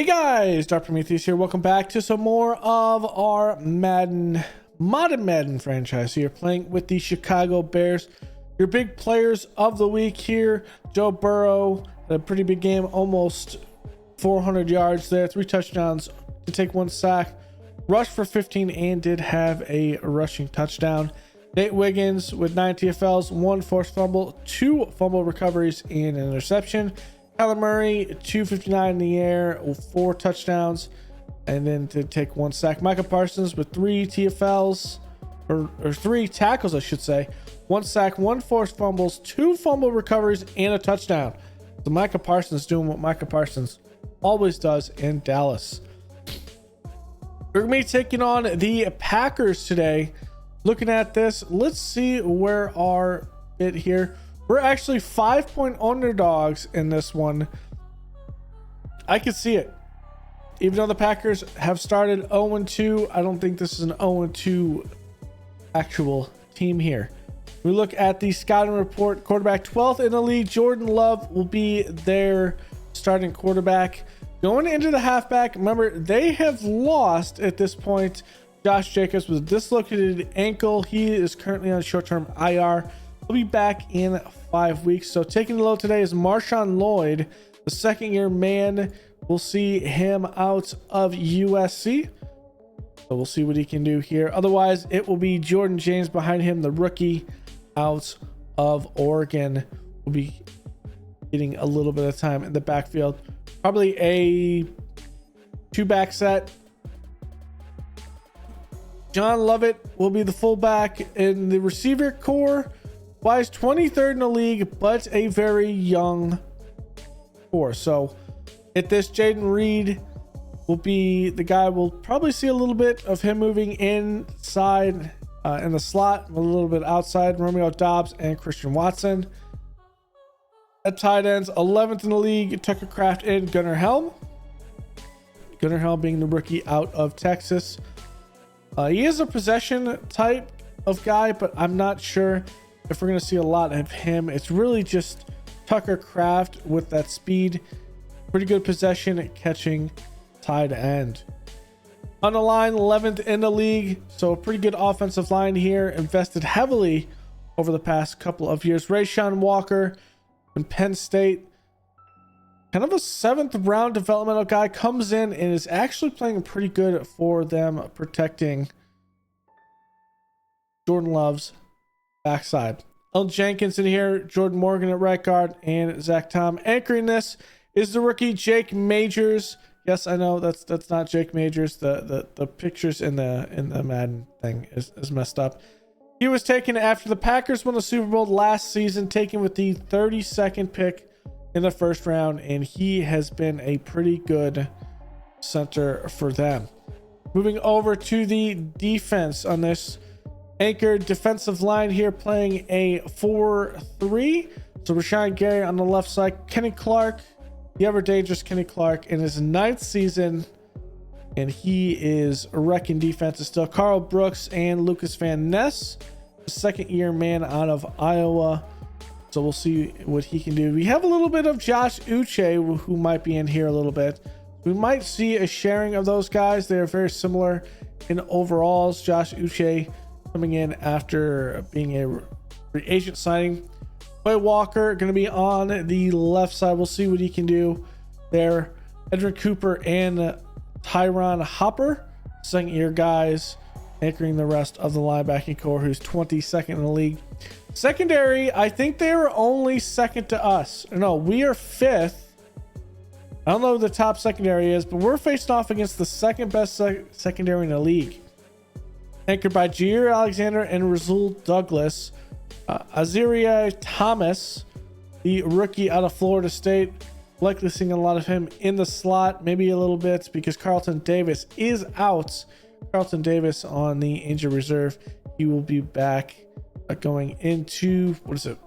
Hey guys, Dr. Prometheus here. Welcome back to some more of our Modded Madden franchise. So you're playing with the Chicago Bears. Your big players of the week here. Joe Burrow had a pretty big game, almost 400 yards there, 3 touchdowns to take 1 sack, rushed for 15 and did have a rushing touchdown. Nate Wiggins with 9 TFLs, 1 forced fumble, 2 fumble recoveries and an interception. Kyler Murray, 259 in the air, 4 touchdowns, and then to take 1 sack. Micah Parsons with 3 TFLs, or 3 tackles, I should say. 1 sack, 1 forced fumbles, 2 fumble recoveries, and a touchdown. So Micah Parsons doing what Micah Parsons always does in Dallas. We're going to be taking on the Packers today. Looking at this, let's see where our bit here. We're actually 5-point underdogs in this one. I can see it. Even though the Packers have started 0-2, I don't think this is an 0-2 actual team here. We look at the scouting report. Quarterback 12th in the league. Jordan Love will be their starting quarterback. Going into the halfback, remember, they have lost at this point. Josh Jacobs with a dislocated ankle. He is currently on short-term IR. He'll be back in 5 weeks. So taking the load today is Marshawn Lloyd, the second-year man. We'll see him out of USC. So we'll see what he can do here. Otherwise, it will be Jordan James behind him, the rookie out of Oregon. Will be getting a little bit of time in the backfield. Probably a 2-back set. John Lovett will be the fullback in the receiver core. Wise 23rd in the league, but a very young core. So at this, Jaden Reed will be the guy. We'll probably see a little bit of him moving inside in the slot, a little bit outside. Romeo Dobbs and Christian Watson. At tight ends, 11th in the league, Tucker Kraft and Gunnar Helm. Gunnar Helm being the rookie out of Texas. He is a possession type of guy, but I'm not sure if we're going to see a lot of him. It's really just Tucker Kraft with that speed. Pretty good possession at catching tight end. On the line, 11th in the league. So a pretty good offensive line here. Invested heavily over the past couple of years. Rayshawn Walker in Penn State. Kind of a 7th round developmental guy. Comes in and is actually playing pretty good for them, protecting Jordan Love's backside. El Jenkins in here, Jordan Morgan at right guard, and Zach Tom. Anchoring this is the rookie Jake Majors. Yes, I know that's not Jake Majors. The pictures in the Madden thing is messed up. He was taken after the Packers won the Super Bowl last season, taken with the 32nd pick in the first round, and he has been a pretty good center for them. Moving over to the defense on this anchored defensive line here, playing a 4-3. So Rashawn Gary on the left side, Kenny Clark, the ever dangerous Kenny Clark, in his 9th season, and he is wrecking defenses still. Carl Brooks and Lucas Van Ness, the 2nd-year man out of Iowa. So we'll see what he can do. We have a little bit of Josh Uche, who might be in here a little bit. We might see a sharing of those guys. They're very similar in overalls. Josh Uche coming in after being a free agent signing. Quay Walker going to be on the left side. We'll see what he can do there. Edwin Cooper and Tyron Hopper, 2nd-year guys, anchoring the rest of the linebacking core, who's 22nd in the league. Secondary, I think they were only 2nd to us. No, we are 5th. I don't know who the top secondary is, but we're faced off against the 2nd best secondary in the league. Anchored by Jair Alexander and Rasul Douglas. Azaria Thomas, the rookie out of Florida State. Likely seeing a lot of him in the slot, maybe a little bit because Carlton Davis is out. Carlton Davis on the injured reserve. He will be back going into, what is it?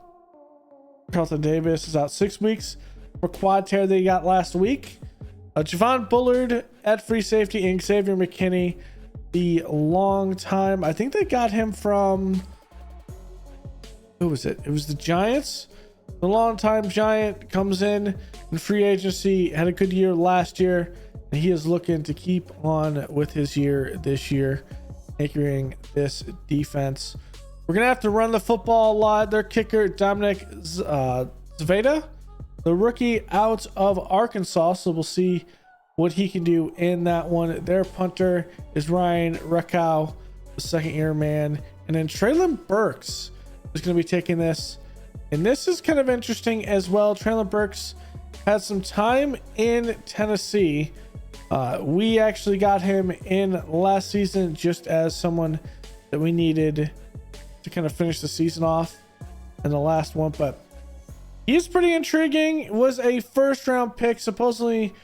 Carlton Davis is out 6 weeks for quad tear they got last week. Javon Bullard at free safety and Xavier McKinney, the long time. I think they got him from, who was it? It was the Giants. The longtime Giant comes in free agency, had a good year last year, And he is looking to keep on with his year this year, anchoring this defense. We're going to have to run the football a lot. Their kicker, Dominic Zveda, the rookie out of Arkansas. So we'll see what he can do in that one. Their punter is Ryan Rakow, the second-year man. And then Traylon Burks is going to be taking this. And this is kind of interesting as well. Traylon Burks had some time in Tennessee. We actually got him in last season just as someone that we needed to kind of finish the season off in the last one. But he's pretty intriguing. Was a first-round pick. Supposedly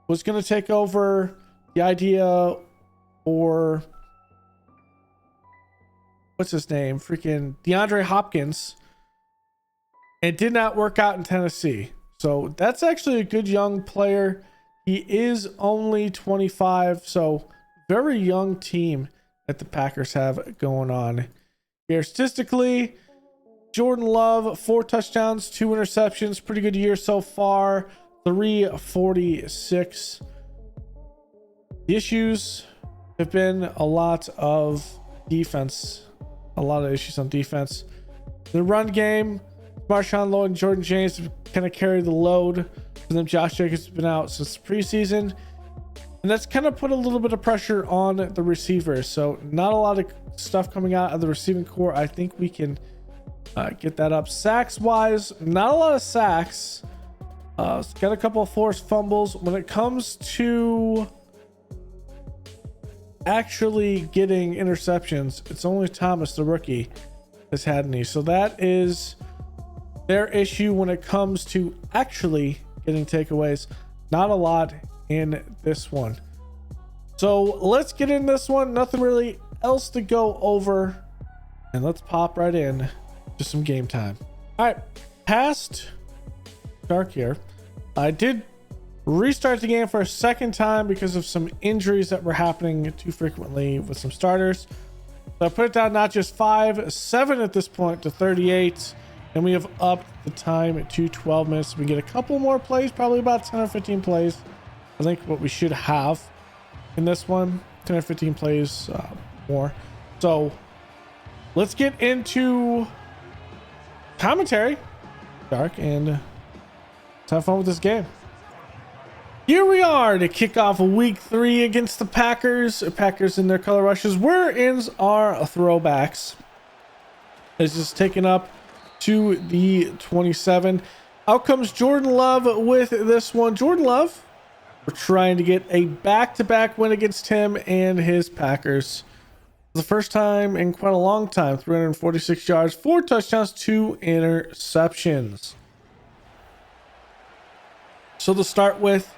was going to take over the idea, or what's his name? Freaking DeAndre Hopkins. It did not work out in Tennessee. So that's actually a good young player. He is only 25. So very young team that the Packers have going on here. Statistically, Jordan Love, 4 touchdowns, 2 interceptions. Pretty good year so far. 346. The issues have been a lot of defense. A lot of issues on defense. The run game, Marshawn Lloyd and Jordan James have kind of carried the load for them. Josh Jacobs has been out since preseason, and that's kind of put a little bit of pressure on the receivers. So not a lot of stuff coming out of the receiving core. I think we can get that up. Sacks wise, not a lot of sacks. It's got a couple of forced fumbles. When it comes to actually getting interceptions, it's only Thomas, the rookie, has had any. So that is their issue when it comes to actually getting takeaways. Not a lot in this one. So let's get in this one. Nothing really else to go over, and let's pop right in to some game time. All right, past dark here. I did restart the game for a second time because of some injuries that were happening too frequently with some starters. So I put it down not just 5, 7 at this point to 38. And we have upped the time to 12 minutes. We get a couple more plays, probably about 10 or 15 plays. I think what we should have in this one, 10 or 15 plays more. So let's get into commentary, Dark, and let's have fun with this game. Here we are to kick off week 3 against the Packers. Packers in their color rushes. Where ends our throwbacks? It's just taken up to the 27. Out comes Jordan Love with this one. Jordan Love, we're trying to get a back-to-back win against him and his Packers. The first time in quite a long time. 346 yards, 4 touchdowns, 2 interceptions. So to start with,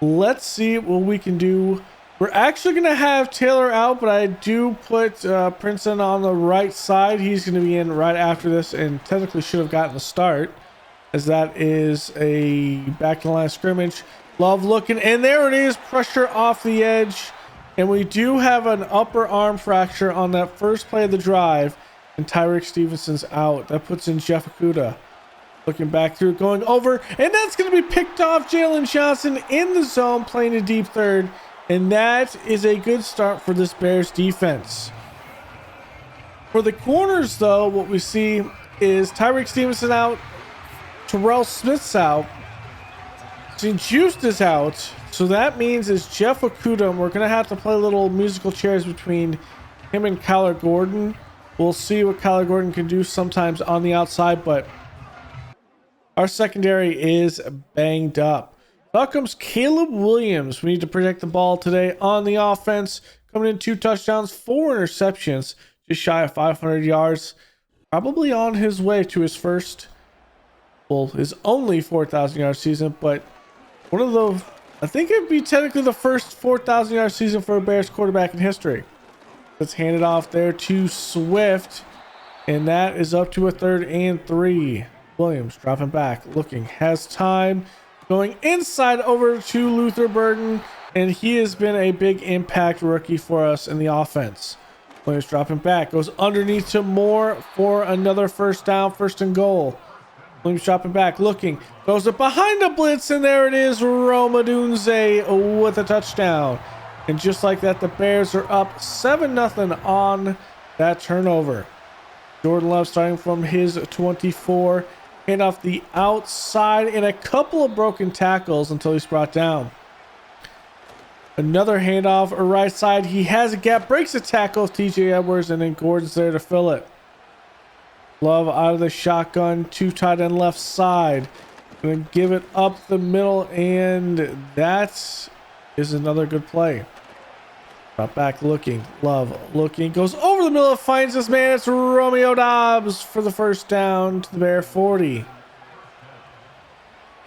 let's see what we can do. We're actually going to have Taylor out, but I do put Princeton on the right side. He's going to be in right after this and technically should have gotten a start, as that is a back to the line of scrimmage. Love looking, and there it is. Pressure off the edge. And we do have an upper arm fracture on that first play of the drive, and Tyreek Stevenson's out. That puts in Jeff Okudah. Looking back through, going over, and that's going to be picked off. Jalen Johnson in the zone, playing a deep third. And that is a good start for this Bears defense. For the corners, though, what we see is Tyreek Stevenson out, Terrell Smith's out, St. Just is out. So that means it's Jeff Okudah, and we're going to have to play little musical chairs between him and Kyler Gordon. We'll see what Kyler Gordon can do sometimes on the outside, but our secondary is banged up. Out comes Caleb Williams. We need to protect the ball today on the offense. Coming in 2 touchdowns, 4 interceptions, just shy of 500 yards. Probably on his way to his first, well, his only 4,000 yard season, but one of the, I think it'd be technically the first 4,000 yard season for a Bears quarterback in history. Let's hand it off there to Swift, and that is up to a 3rd and 3. Williams dropping back, looking, has time. Going inside over to Luther Burden, and he has been a big impact rookie for us in the offense. Williams dropping back, goes underneath to Moore for another first down, 1st and goal. Williams dropping back, looking, throws it behind the blitz, and there it is, Romadunze with a touchdown. And just like that, the Bears are up 7-0 on that turnover. Jordan Love starting from his 24, hand off the outside, and a couple of broken tackles until he's brought down. Another handoff right side. He has a gap, breaks a tackle of TJ Edwards, and then Gordon's there to fill it. Love out of the shotgun, 2 tight end left side. Gonna give it up the middle, and that is another good play. Drop back looking, Love looking, goes over the middle, finds this man. It's Romeo Dobbs for the first down to the Bear 40.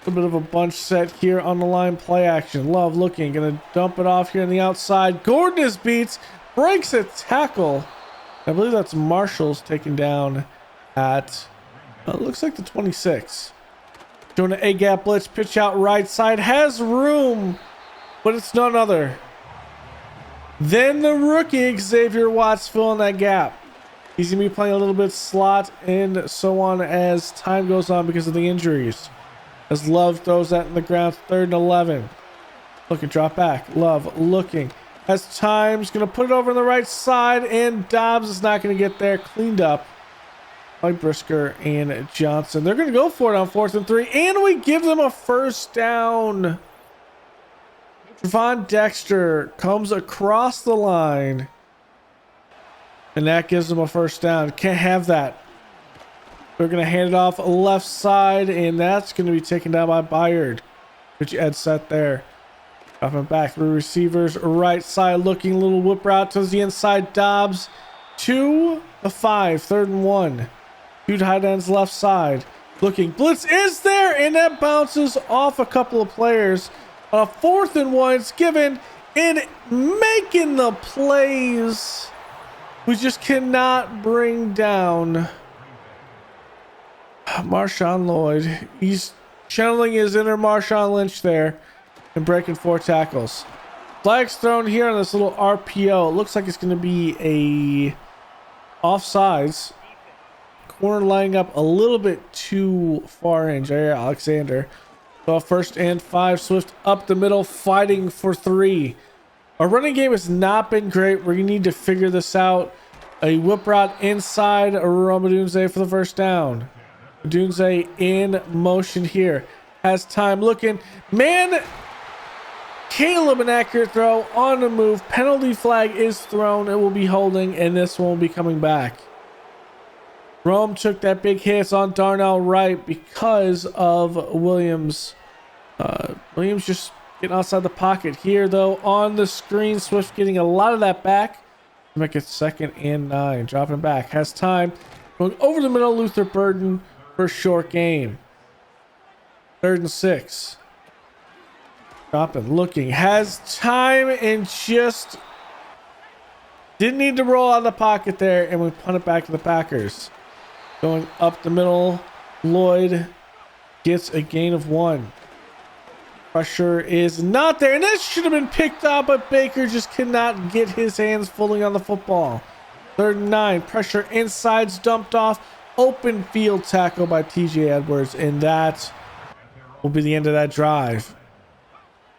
A bit of a bunch set here on the line, play action. Love looking, gonna dump it off here on the outside. Gordon is beats, breaks a tackle. I believe that's Marshall's taken down at looks like the 26. Doing an A-gap blitz, pitch out right side, has room, but it's none other then the rookie Xavier Watts filling that gap. He's gonna be playing a little bit slot and so on as time goes on because of the injuries. As Love throws that in the ground, 3rd and 11. Looking, drop back, Love looking, has time's gonna put it over on the right side, and Dobbs is not gonna get there. Cleaned up by Brisker and Johnson. They're going to go for it on 4th and 3, and we give them a first down. Trevon Dexter comes across the line, and that gives them a first down. Can't have that. They're going to hand it off left side, and that's going to be taken down by Byard, which Ed set there. Dropping back, 3 receivers right side, looking, little whip route towards the inside. Dobbs to the 5, 3rd and 1. 2 tight ends left side, looking, blitz is there, and that bounces off a couple of players. On a 4th and 1, it's given, and making the plays. We just cannot bring down Marshawn Lloyd. He's channeling his inner Marshawn Lynch there and breaking 4 tackles. Flags thrown here on this little RPO. It looks like it's going to be a offsides. Corner lining up a little bit too far in. Jair Alexander. So 1st and 5. Swift up the middle, fighting for 3. Our running game has not been great. We need to figure this out. A whip route inside Romadunze for the first down. Dunze in motion here. Has time looking. Man, Caleb, an accurate throw on the move. Penalty flag is thrown. It will be holding, and this one will be coming back. Rome took that big hit on Darnell Wright because of Williams. Williams just getting outside the pocket here, though. On the screen, Swift getting a lot of that back to make it 2nd and 9. Dropping back, has time. Going over the middle, Luther Burden for short game. 3rd and 6. Dropping, looking, has time, and just didn't need to roll out of the pocket there, and we punt it back to the Packers. Going up the middle, Lloyd gets a gain of 1. Pressure is not there, and that should have been picked up, but Baker just cannot get his hands fully on the football. 3rd and 9, pressure inside's dumped off, open field tackle by TJ Edwards, and that will be the end of that drive.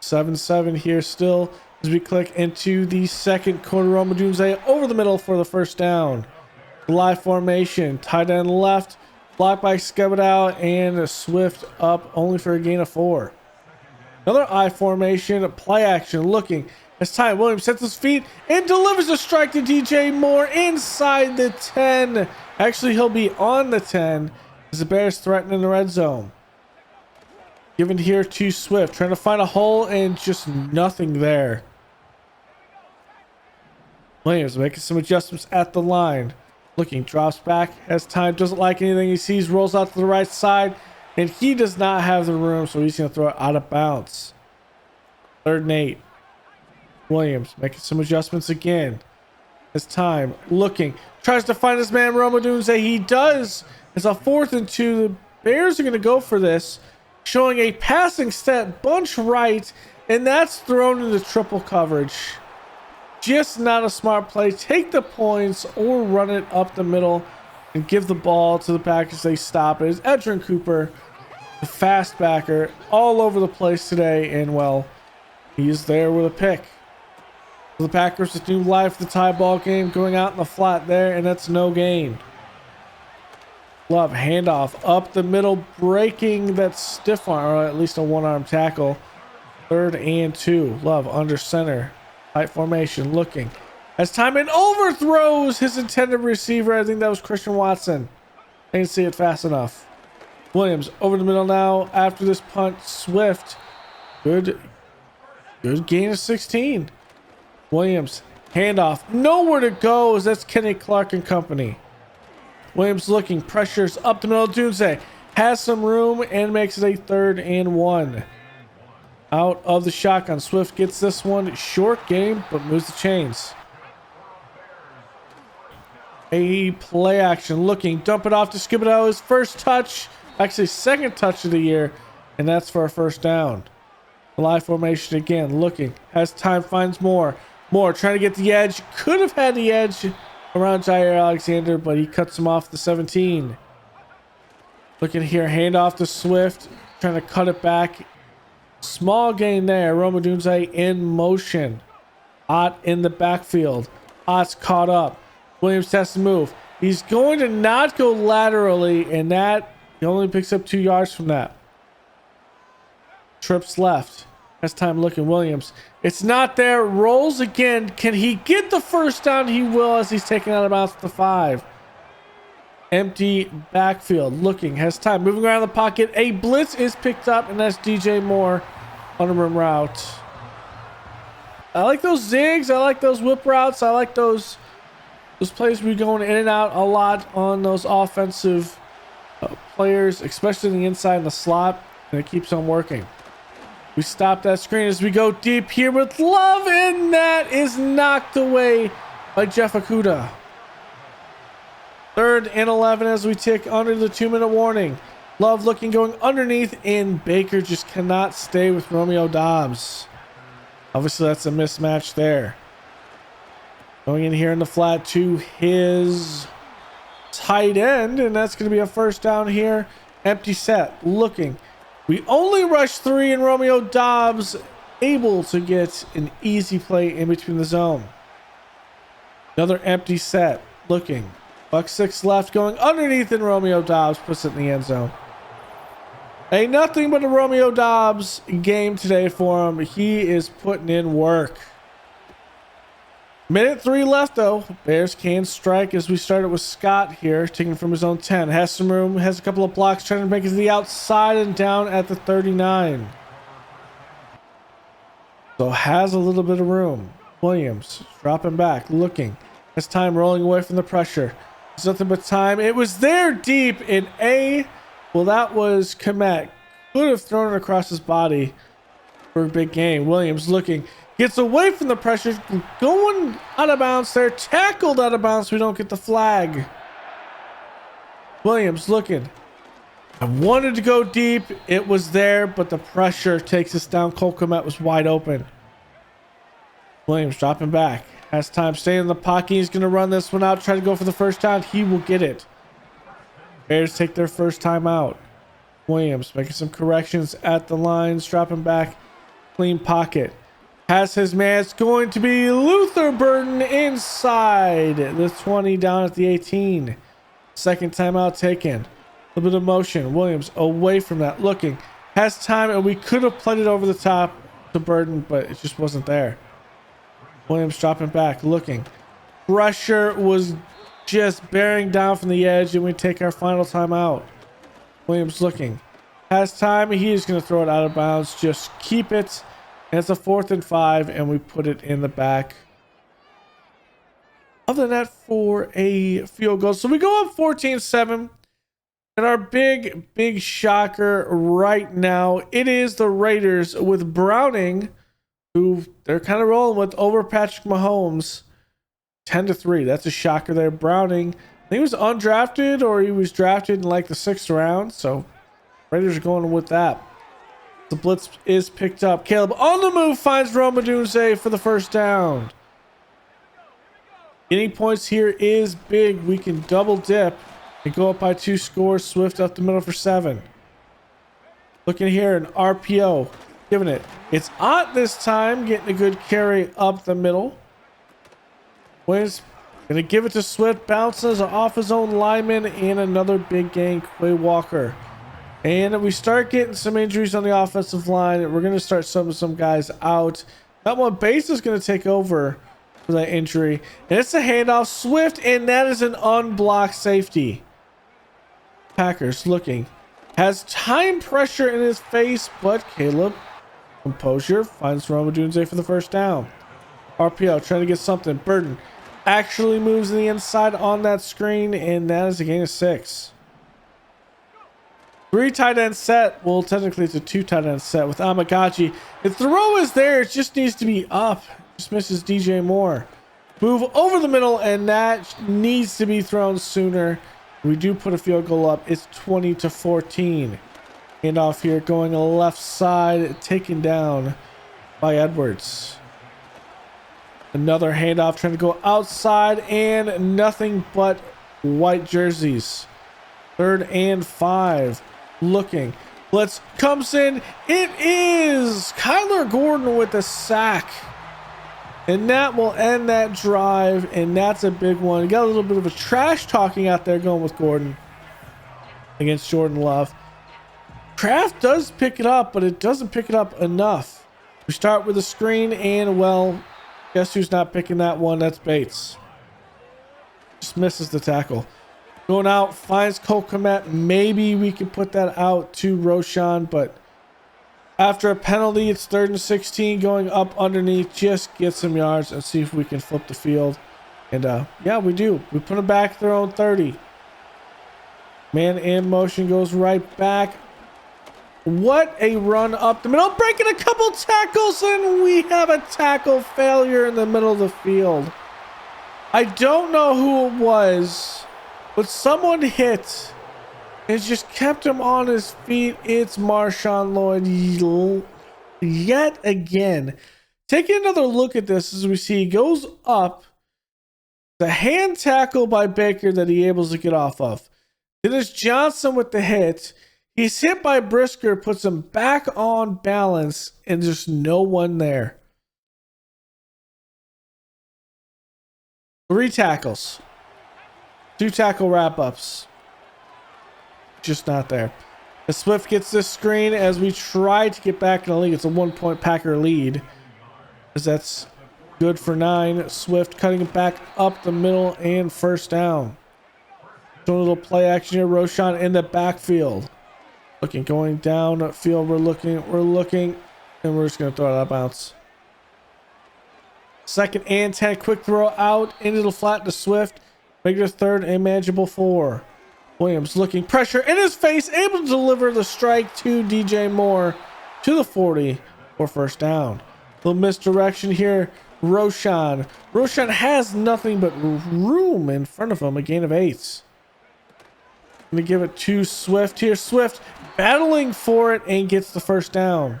7-7 here still as we click into the 2nd quarter. Romadunze over the middle for the first down. Live formation, tight end left, blocked by Skevedow, and Swift up only for a gain of 4. Another I formation, play action, looking. As time, Williams sets his feet and delivers a strike to DJ Moore inside the 10. Actually, he'll be on the 10 as the Bears threaten in the red zone. Given here to Swift, trying to find a hole, and just nothing there. Williams making some adjustments at the line. Looking, drops back, has time, doesn't like anything he sees, rolls out to the right side, and he does not have the room, so he's going to throw it out of bounds. 3rd and 8. Williams making some adjustments again. Has time, looking, tries to find his man Romadunze. He does. It's a 4th and 2. The Bears are going to go for this, showing a passing set, bunch right, and that's thrown into triple coverage. Just not a smart play. Take the points or run it up the middle. and give the ball to the Packers. They stop it. It's Edgerrin Cooper, the fast backer, all over the place today. And, well, he's there with a pick. The Packers with new life, the tie ball game, going out in the flat there, and that's no gain. Love, handoff up the middle, breaking that stiff arm, or at least a one-arm tackle. 3rd and 2. Love under center. Tight formation, looking. As time and overthrows his intended receiver. I think that was Christian Watson. I didn't see it fast enough. Williams over the middle now. After this punt, Swift. Good gain of 16. Williams, handoff. Nowhere to go as that's Kenny Clark and company. Williams looking, pressures up the middle. Dunze has some room and makes it a 3rd and 1. Out of the shotgun. Swift gets this one. Short game, but moves the chains. A play action looking. Dump it off to Skibito. His first touch. Actually, second touch of the year. And that's for a first down. Live formation again. Looking. Has time. Finds more. Moore trying to get the edge. Could have had the edge around Jair Alexander, but he cuts him off the 17. Looking here, handoff to Swift, trying to cut it back. Small gain there. Rome Odunze in motion. Ott in the backfield. Ott's caught up. Williams has to move. He's going to not go laterally, and that he only picks up 2 yards from that. Trips left. Has time looking. Williams. It's not there. Rolls again. Can he get the first down? He will as he's taken out of bounds at the 5. Empty backfield. Looking. Has time. Moving around the pocket. A blitz is picked up, and that's DJ Moore on a rim route. I like those zigs. I like those whip routes. I like those plays where you're going in and out a lot on those offensive players, especially in the inside and the slot, and it keeps on working. We stop that screen as we go deep here with Love, and that is knocked away by Jeff Okudah. 3rd and 11 as we tick under the 2-minute warning. Love looking, going underneath, and Baker just cannot stay with Romeo Doubs. Obviously, that's a mismatch there. Going in here in the flat to his tight end, and that's going to be a first down here. Empty set, looking. We only rush 3, and Romeo Doubs able to get an easy play in between the zone. Another empty set, looking. Buck 6 left, going underneath, and Romeo Doubs puts it in the end zone. Ain't nothing but a Romeo Doubs game today for him. He is putting in work. Minute 3 left, though. Bears can strike as we started with Scott here, taking from his own 10. Has some room, has a couple of blocks, trying to make it to the outside and down at the 39. So has a little bit of room. Williams dropping back, looking. Has time rolling away from the pressure. There's nothing but time. It was there deep in A. Well, that was Komet. Could have thrown it across his body for a big gain. Williams looking. Gets away from the pressure, going out of bounds there, tackled out of bounds. We don't get the flag. Williams looking. I wanted to go deep. It was there, but the pressure takes us down. Cole Kmet was wide open. Williams dropping back. Has time, staying in the pocket. He's going to run this one out, try to go for the first down. He will get it. Bears take their first time out. Williams making some corrections at the lines, dropping back. Clean pocket. Has his man. It's going to be Luther Burden inside the 20, down at the 18. Second timeout taken. A little bit of motion. Williams away from that, looking. Has time, and we could have played it over the top to Burden, but it just wasn't there. Williams dropping back, looking. Pressure was just bearing down from the edge, and we take our final timeout. Williams looking. Has time. He is going to throw it out of bounds. Just keep it. And it's a 4th and 5, and we put it in the back of the net for a field goal. So we go up 14-7. And our big shocker right now, it is the Raiders with Browning, who they're kind of rolling with over Patrick Mahomes. 10-3. That's a shocker there. Browning, I think he was undrafted, or he was drafted in like the 6th round. So Raiders are going with that. The blitz is picked up. Caleb on the move finds Rome Odunze for the first down. Getting points here is big. We can double dip They go up by 2 scores. Swift up the middle for 7. Looking here, an RPO. Giving it. It's Ott this time. Getting a good carry up the middle. Williams going to give it to Swift. Bounces off his own lineman. And another big gain, Quay Walker. And we start getting some injuries on the offensive line. We're going to start some guys out. That one, Bates is going to take over for that injury. And it's a handoff. Swift, and that is an unblocked safety. Packers looking. Has time pressure in his face, but Caleb, composure, finds Romadunze for the first down. RPO trying to get something. Burton actually moves in the inside on that screen, and that is a gain of 6. 3 tight end set. Well, technically it's a 2 tight end set with Amagachi. The throw is there. It just needs to be up. Just misses DJ Moore. Move over the middle, and that needs to be thrown sooner. We do put a field goal up. It's 20-14. Handoff here going left side, taken down by Edwards. Another handoff trying to go outside, and nothing but white jerseys. 3rd and 5. Looking. Blitz comes in. It is Kyler Gordon with a sack. And that will end that drive, and that's a big one. You got a little bit of a trash talking out there going with Gordon against Jordan Love. Kraft does pick it up, but it doesn't pick it up enough. We start with a screen, and, well, guess who's not picking that one? That's Bates. Just misses the tackle. Going out, finds Cole Kmet. Maybe we can put that out to Roshan, but after a penalty, it's 3rd and 16, going up underneath. Just get some yards and see if we can flip the field. And yeah, we do. We put them back at their own 30. Man in motion goes right back. What a run up the middle. Breaking a couple tackles, and we have a tackle failure in the middle of the field. I don't know who it was, but someone hit. It's just kept him on his feet. It's Marshawn Lloyd yet again. Taking another look at this as we see he goes up. The hand tackle by Baker that he able to get off of. Then it's Johnson with the hit. He's hit by Brisker, puts him back on balance, and there's no one there. 3 tackles. 2 tackle wrap-ups. Just not there. As Swift gets this screen as we try to get back in the league. It's a 1-point Packer lead, as that's good for 9. Swift cutting it back up the middle and first down. Doing a little play action here. Roshan in the backfield. Looking, going down field. We're looking, and we're just going to throw it out of bounds. 2nd and 10. Quick throw out into the flat to Swift. Make it a 3rd and manageable 4. Williams looking, pressure in his face, able to deliver the strike to DJ Moore to the 40 for first down. Little misdirection here. Roshan has nothing but room in front of him. A gain of 8. Gonna give it to Swift here. Swift battling for it and gets the first down.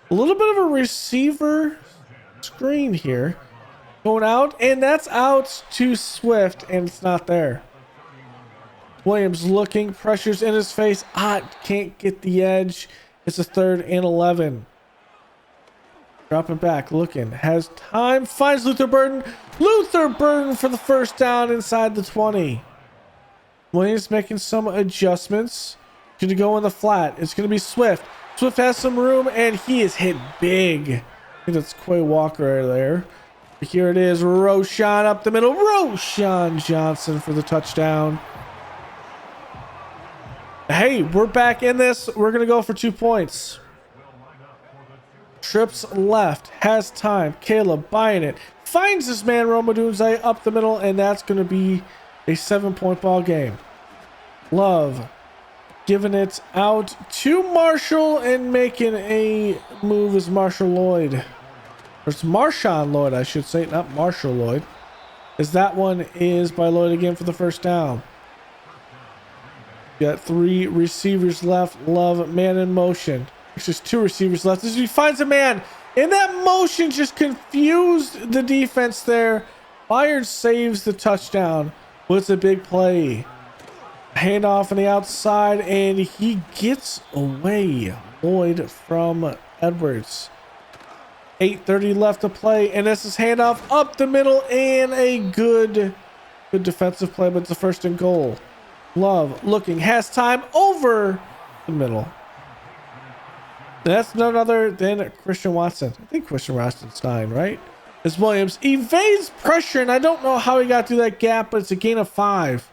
A little bit of a receiver screen here. Going out, and that's out to Swift, and it's not there. Williams looking, pressures in his face. Can't get the edge. It's a 3rd and 11. Dropping back, looking, has time, finds Luther Burton. Luther Burton for the first down inside the 20. Williams making some adjustments. Going to go in the flat. It's going to be Swift. Swift has some room, and he is hit big. I think that's Quay Walker there. Here it is, Roshan up the middle. Roshan Johnson for the touchdown. Hey, we're back in this. We're going to go for 2 points. Trips left, has time. Caleb buying it. Finds this man, Romadunze, up the middle, and that's going to be a 7-point ball game. Love giving it out to Marshall, and making a move is Marshall Lloyd. Or it's Marshawn Lloyd, I should say, not Marshall Lloyd. As that one is by Lloyd again for the first down. Got 3 receivers left. Love, man in motion. There's just 2 receivers left. As he finds a man, and that motion just confused the defense there. Byard saves the touchdown. What's a big play? Handoff on the outside, and he gets away. Lloyd from Edwards. 8:30 left to play, and this is handoff up the middle, and a good defensive play, but it's a first and goal. Love looking, has time over the middle. That's none other than Christian Watson. I think Christian Watson's 9, right? As Williams evades pressure, and I don't know how he got through that gap, but it's a gain of 5.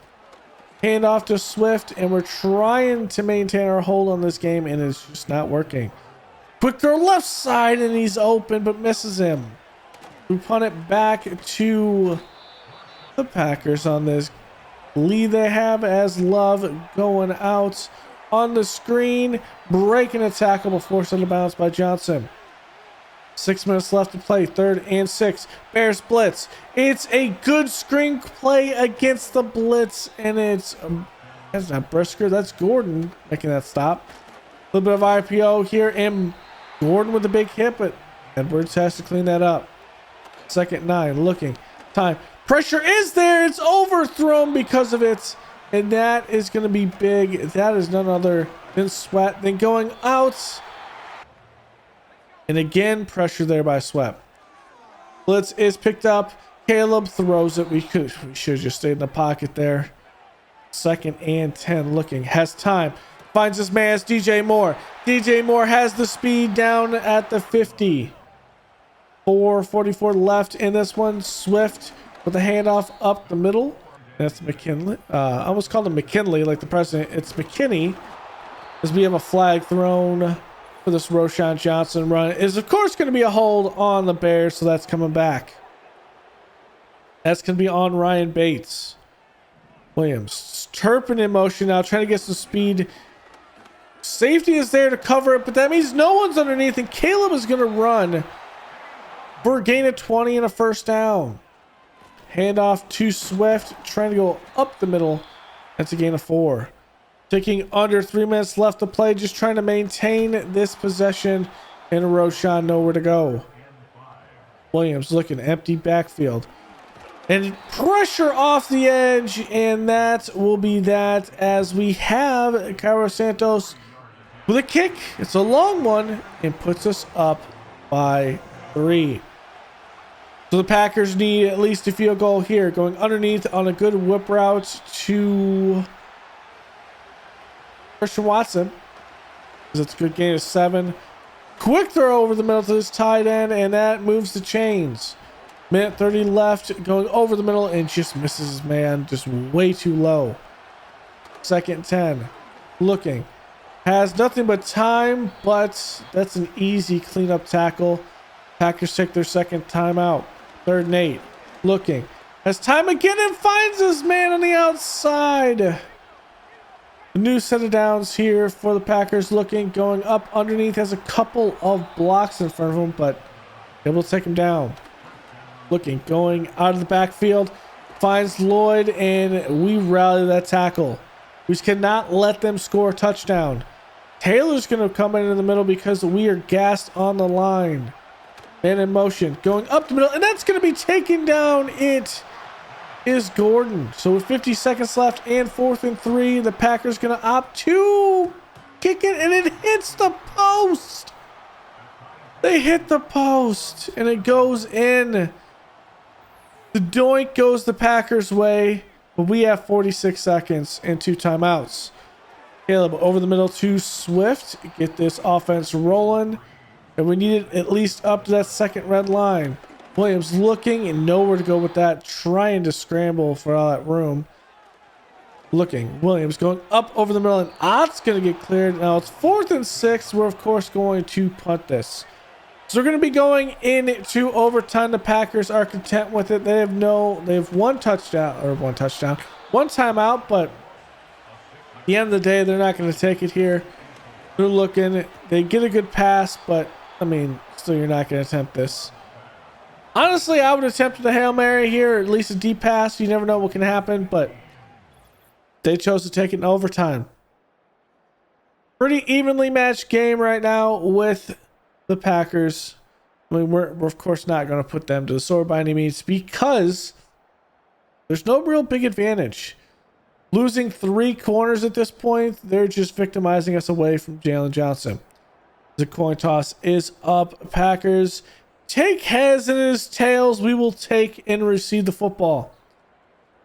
Hand off to Swift, and we're trying to maintain our hold on this game, and it's just not working. Quick throw left side, and he's open, but misses him. We punt it back to the Packers on this lead they have, as Love going out on the screen, breaking a tackle before sent out of bounds by Johnson. 6 minutes left to play, 3rd and 6. Bears blitz. It's a good screen play against the blitz, and that's not Brisker, that's Gordon making that stop. A little bit of IPO here, and Gordon with a big hit, but Edwards has to clean that up. 2nd 9, looking, time. Pressure is there, it's overthrown because of it, and that is going to be big. That is none other than Sweat. Then going out, and again, pressure there by Sweat. Blitz is picked up. Caleb throws it. We should have just stayed in the pocket there. 2nd and 10, looking, has time. Finds his man, it's DJ Moore. DJ Moore has the speed down at the 50. 4:44 left in this one. Swift with the handoff up the middle. That's McKinley. I almost called him McKinley like the president. It's McKinney, as we have a flag thrown for this Roshan Johnson run. Is of course going to be a hold on the Bears, so that's coming back. That's going to be on Ryan Bates. Williams, Turpin in motion now, trying to get some speed. Safety is there to cover it, but that means no one's underneath, and Caleb is going to run for a gain of 20 and a first down. Handoff to Swift, trying to go up the middle. That's a gain of 4. Taking under 3 minutes left to play, just trying to maintain this possession, and Roshan nowhere to go. Williams looking, empty backfield. And pressure off the edge, and that will be that, as we have Cairo Santos with a kick. It's a long one, and puts us up by 3. So the Packers need at least a field goal here. Going underneath on a good whip route to Christian Watson. It's a good gain of 7. Quick throw over the middle to this tight end, and that moves the chains. Minute 30 left, going over the middle, and just misses his man, just way too low. 2nd 10, looking, has nothing but time, but that's an easy cleanup tackle. Packers take their 2nd timeout. 3rd and 8, looking, has time again and finds his man on the outside. A new set of downs here for the Packers. Looking, going up underneath, has a couple of blocks in front of him, but able to take him down. Looking, going out of the backfield, finds Lloyd, and we rally that tackle. We just cannot let them score a touchdown. Taylor's going to come in the middle because we are gassed on the line. Man in motion, going up the middle, and that's going to be taken down. It is Gordon. So with 50 seconds left and 4th and 3, the Packers going to opt to kick it, and it hits the post. They hit the post, and it goes in. The doink goes the Packers' way, but we have 46 seconds and 2 timeouts. Caleb over the middle to Swift. Get this offense rolling. And we need it at least up to that 2nd red line. Williams looking and nowhere to go with that. Trying to scramble for all that room. Looking. Williams going up over the middle, and Ott's going to get cleared. Now it's 4th and 6. We're, of course, going to punt this. So we're going to be going into overtime. The Packers are content with it. They have one timeout, but at the end of the day, they're not going to take it here. They're looking. They get a good pass, but, I mean, still you're not going to attempt this. Honestly, I would attempt the Hail Mary here, or at least a deep pass. You never know what can happen, but they chose to take it in overtime. Pretty evenly matched game right now with the Packers. I mean, we're of course not going to put them to the sword by any means, because there's no real big advantage. losing 3 corners at this point. They're just victimizing us away from Jalen Johnson. The coin toss is up. Packers take heads and his tails. We will take and receive the football.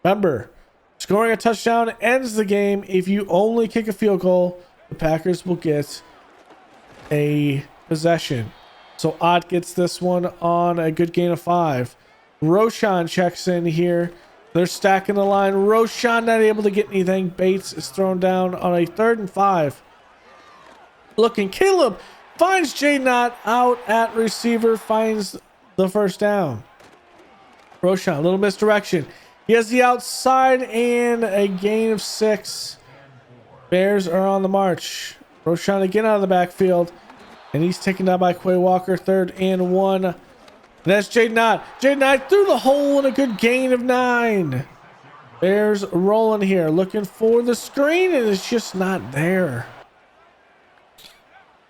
Remember, scoring a touchdown ends the game. If you only kick a field goal, the Packers will get a possession. So Ott gets this one on a good gain of 5. Roshan checks in here. They're stacking the line. Roshan not able to get anything. Bates is thrown down on a 3rd and 5. Looking, Caleb finds J Knott out at receiver, finds the first down. Roshan, a little misdirection. He has the outside and a gain of 6. Bears are on the march. Roshan again out of the backfield. And he's taken down by Quay Walker, 3rd and 1. And that's J Knott. J Knott through the hole and a good gain of 9. Bears rolling here, looking for the screen, and it's just not there.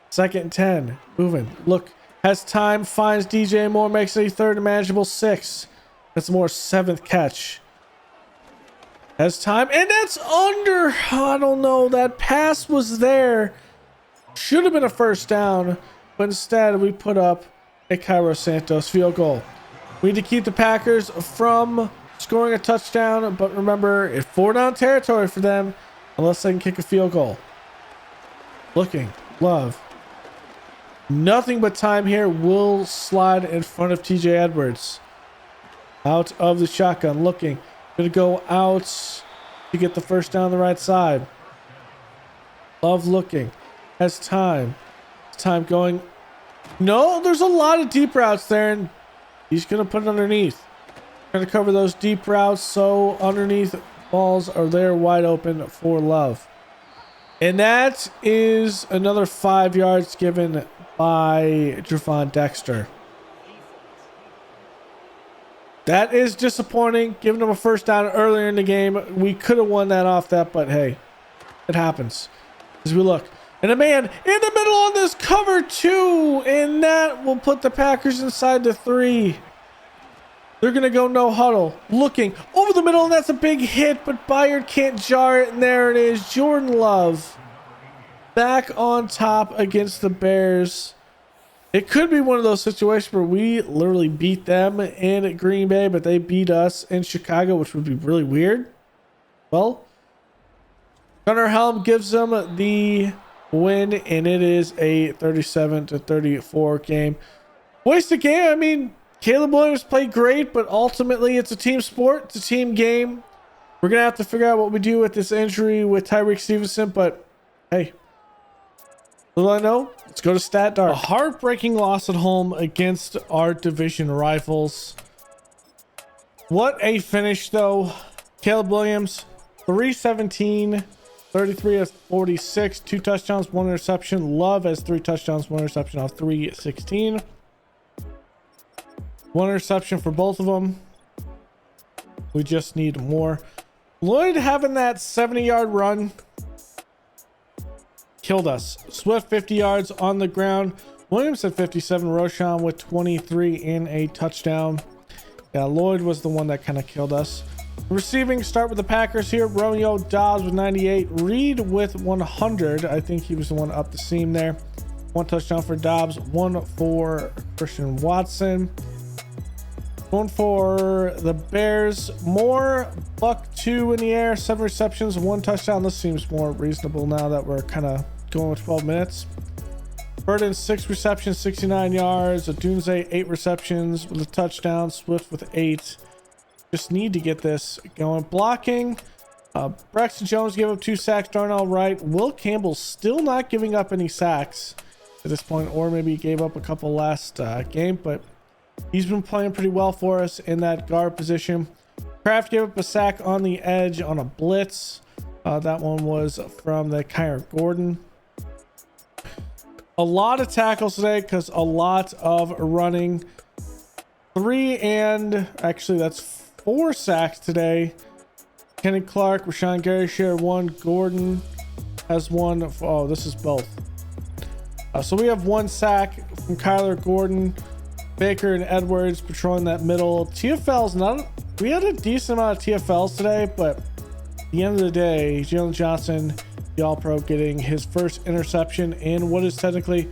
2nd and 10. Moving. Look, has time, finds DJ Moore, makes it a 3rd and manageable 6. That's Moore's 7th catch. Has time, and that's under. I don't know. That pass was there. Should have been a first down, but instead we put up a Cairo Santos field goal. We need to keep the Packers from scoring a touchdown, but remember, it's 4-down territory for them unless they can kick a field goal. Looking, Love. Nothing but time here. Will slide in front of TJ Edwards. Out of the shotgun, looking. Gonna go out to get the first down the right side. Love looking. Has time. Time going. No, there's a lot of deep routes there, and he's going to put it underneath. Going to cover those deep routes, so underneath balls are there wide open for Love. And that is another 5 yards given by Javon Dexter. That is disappointing, giving them a first down earlier in the game. We could have won that off that, but hey, it happens. As we look. And a man in the middle on this cover 2. And that will put the Packers inside the 3. They're going to go no huddle. Looking over the middle, and that's a big hit. But Byard can't jar it. And there it is. Jordan Love back on top against the Bears. It could be one of those situations where we literally beat them in Green Bay, but they beat us in Chicago, which would be really weird. Well, Gunnar Helm gives them the win, and it is a 37-34 game. Wasted game. I mean, Caleb Williams played great, but ultimately it's a team sport. It's a team game. We're gonna have to figure out what we do with this injury with Tyreek Stevenson, but hey, what do I know? Let's go to Stat Dark. A heartbreaking loss at home against our division rivals. What a finish though. Caleb Williams, 317, 33 of 46, 2 touchdowns, 1 interception. Love has 3 touchdowns, 1 interception off 316. 1 interception for both of them. We just need more. Lloyd having that 70-yard run killed us. Swift 50 yards on the ground. Williams at 57. Roshan with 23 and a touchdown. Yeah, Lloyd was the one that kind of killed us. Receiving, start with the Packers here. Romeo Dobbs with 98. Reed with 100. I think he was the one up the seam there. 1 touchdown for Dobbs. 1 for Christian Watson. 1 for the Bears. Moore, $2 in the air. 7 receptions, 1 touchdown. This seems more reasonable now that we're kind of going with 12 minutes. Burden, 6 receptions, 69 yards. Adunze, 8 receptions with a touchdown. Swift with 8. Just need to get this going. Blocking. Braxton Jones gave up 2 sacks. Darnell Wright. Will Campbell still not giving up any sacks at this point, or maybe he gave up a couple last game, but he's been playing pretty well for us in that guard position. Kraft gave up a sack on the edge on a blitz. That one was from the Kyler Gordon. A lot of tackles today because a lot of running. 3 and actually that's 4 sacks today. Kenny Clark, Rashawn Gary share 1. Gordon has 1. Oh, this is both. So we have 1 sack from Kyler Gordon. Baker and Edwards patrolling that middle. TFL's not. We had a decent amount of TFLs today, but the end of the day, Jalen Johnson, the All-Pro, getting his first interception and what is technically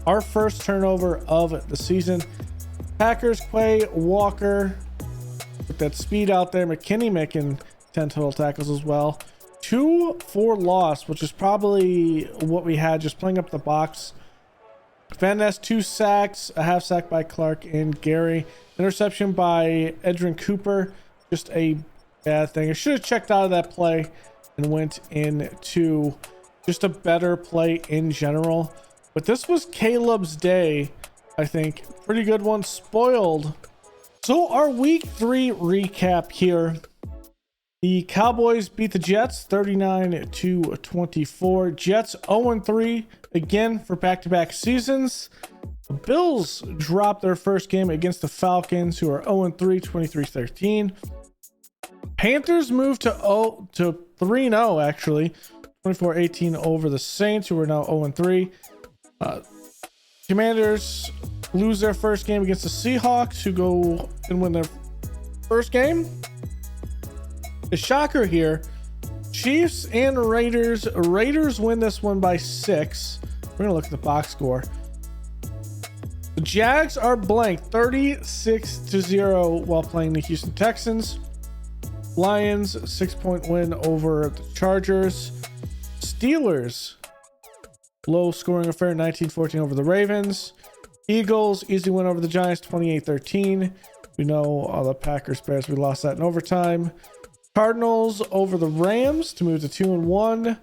our first turnover of the season. Packers, Quay Walker with that speed out there. McKinney making 10 total tackles as well. 2 for loss, which is probably what we had just playing up the box. Van Ness, 2 sacks, a half sack by Clark and Gary. Interception by Edrin Cooper. Just a bad thing. I should have checked out of that play and went into just a better play in general. But this was Caleb's day, I think. Pretty good one. Spoiled. So our week 3 recap here. The Cowboys beat the Jets 39-24. Jets 0-3 again for back-to-back seasons. The Bills dropped their first game against the Falcons, who are 0-3, 23-13. Panthers moved to 3-0 actually, 24-18 over the Saints, who are now 0-3. Commanders lose their first game against the Seahawks, who go and win their first game. The shocker here, Chiefs and Raiders. Raiders win this one by 6. We're gonna look at the box score. The Jags are blank 36-0 while playing the Houston Texans. Lions 6-point win over the Chargers. Steelers low scoring affair 19-14 over the Ravens. Eagles easy win over the Giants 28-13. We know the Packers Bears, we lost that in overtime. Cardinals over the Rams to move to 2-1.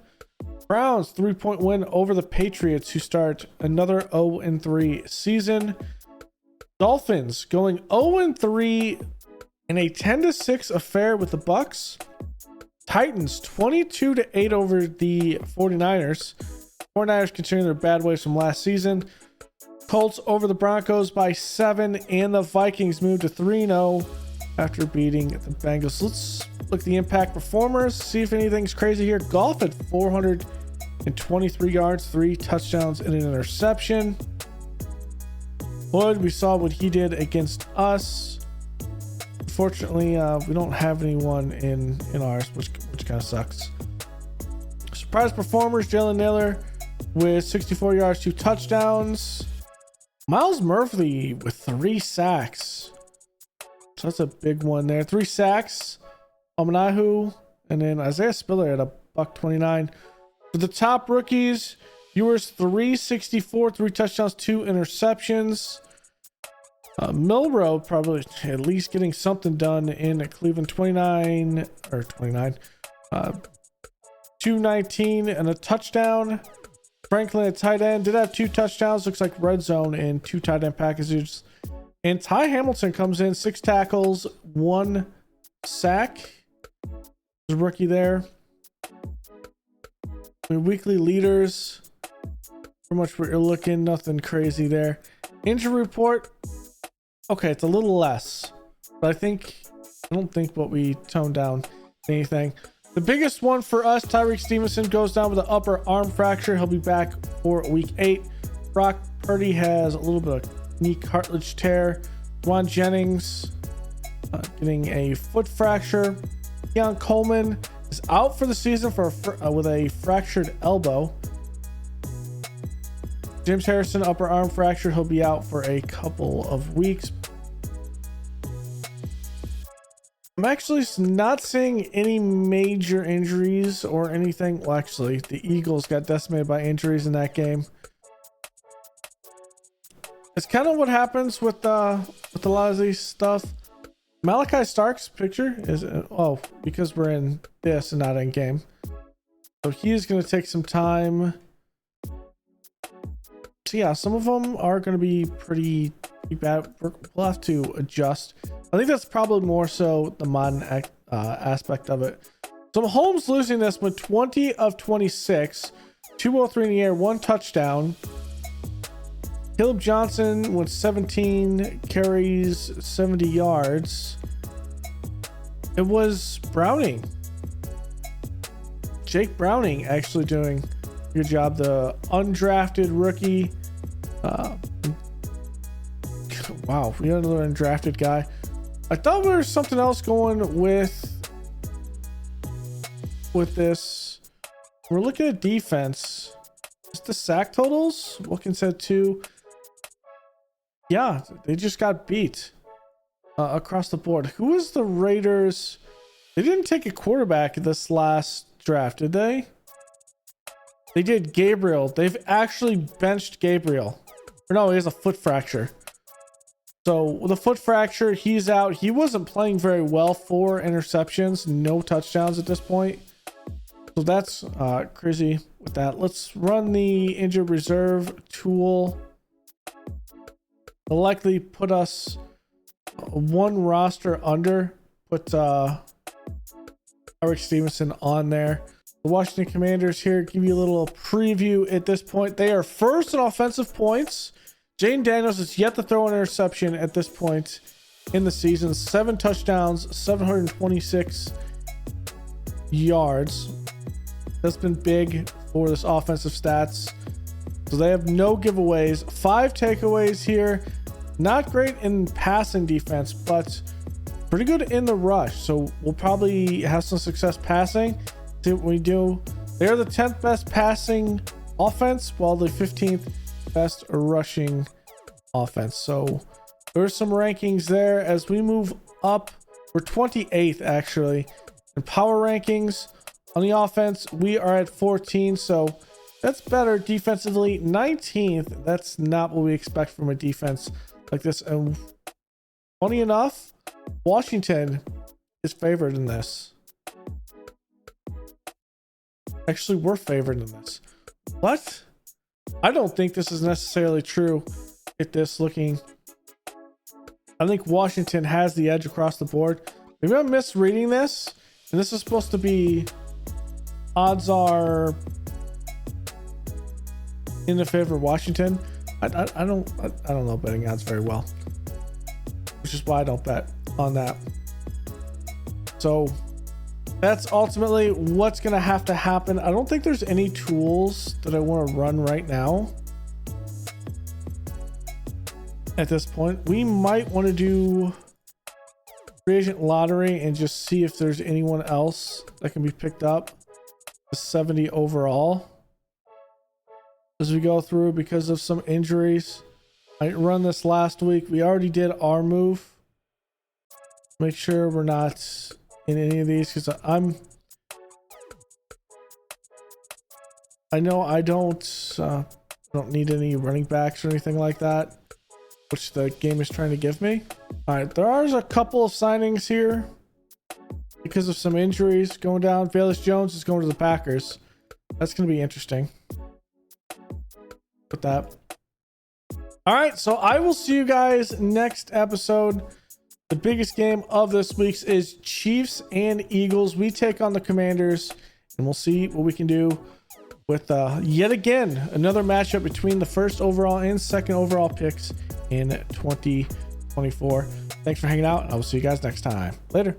Browns 3-point win over the Patriots, who start another 0-3 season. Dolphins going 0-3 in a 10-6 affair with the Bucks. Titans 22-8 over the 49ers. 49ers continuing their bad ways from last season. Colts over the Broncos by 7, and the Vikings move to 3-0 after beating the Bengals. Let's look at the impact performers, see if anything's crazy here. Goff at 423 yards, 3 touchdowns and an interception. Hood, we saw what he did against us. Unfortunately, we don't have anyone in ours, which kind of sucks. Surprise performers, Jalen Naylor with 64 yards, 2 touchdowns. Miles Murphy with 3 sacks. So that's a big one there. 3 sacks. Omanahu, and then Isaiah Spiller at $129. For the top rookies, Ewers 364, 3 touchdowns, 2 interceptions. Milrow probably at least getting something done in Cleveland. 219 and a touchdown. Franklin at tight end did have 2 touchdowns. Looks like red zone and 2 tight end packages. And Ty Hamilton comes in, 6 tackles, 1 sack. There's a rookie there. Weekly leaders, pretty much what you're looking, nothing crazy there. Injury report, okay, it's a little less, but I don't think what we toned down anything. The biggest one for us, Tyreek Stevenson goes down with an upper arm fracture. He'll be back for week 8. Brock Purdy has a little bit of knee cartilage tear. Ron Jennings getting a foot fracture. Keon Coleman is out for the season with a fractured elbow. James Harrison, upper arm fracture. He'll be out for a couple of weeks. I'm actually not seeing any major injuries or anything. Well, actually, the Eagles got decimated by injuries in that game. It's kind of what happens with a lot of these stuff. Malachi Stark's picture is because we're in this and not in game, so he's going to take some time. So yeah, some of them are going to be pretty bad. We'll have to adjust. I think that's probably more so the modern aspect of it. So Mahomes losing this with 20 of 26, 203 in the air, 1 touchdown. Caleb Johnson with 17 carries, 70 yards. It was Browning. Jake Browning actually doing a good job. The undrafted rookie. Wow, we got another undrafted guy. I thought there was something else going with with this. We're looking at defense. Just the sack totals. Wilkins had 2. Yeah, they just got beat across the board. Who is the Raiders? They didn't take a quarterback this last draft, did they? They did. Gabriel. They've actually benched Gabriel. Or no, he has a foot fracture. So with a foot fracture, he's out. He wasn't playing very well. 4 interceptions, no touchdowns at this point. So that's crazy with that. Let's run the injured reserve tool. It'll likely put us 1 roster under. Put Eric Stevenson on there. The Washington Commanders here give you a little preview at this point. They are first in offensive points. Jane Daniels is yet to throw an interception at this point in the season. 7 touchdowns, 726 yards. That's been big for this offensive stats. So they have no giveaways. 5 takeaways here. Not great in passing defense, but pretty good in the rush. So we'll probably have some success passing. See what we do. They're the 10th best passing offense, while the 15th best rushing offense. So there's some rankings there. As we move up, we're 28th actually in power rankings. On the offense, we are at 14, so that's better. Defensively, 19th. That's not what we expect from a defense like this. And funny enough, Washington is favored in this. Actually, we're favored in this. What? I don't think this is necessarily true. At this looking, I think Washington has the edge across the board. Maybe I'm misreading this, and this is supposed to be odds are in the favor of Washington. I don't know betting odds very well, which is why I don't bet on that. So that's ultimately what's gonna have to happen. I don't think there's any tools that I want to run right now at this point. We might want to do free agent lottery and just see if there's anyone else that can be picked up. 70 overall as we go through because of some injuries. I run this last week. We already did our move. Make sure we're not in any of these, because I know I don't need any running backs or anything like that, which the game is trying to give me. All right, there are a couple of signings here because of some injuries going down. Velus Jones is going to the Packers. That's going to be interesting with that. All right, so I will see you guys next episode. The biggest game of this week's is Chiefs and Eagles. We take on the Commanders, and we'll see what we can do with yet again another matchup between the first overall and second overall picks in 2024. Thanks for hanging out, and I will see you guys next time. Later.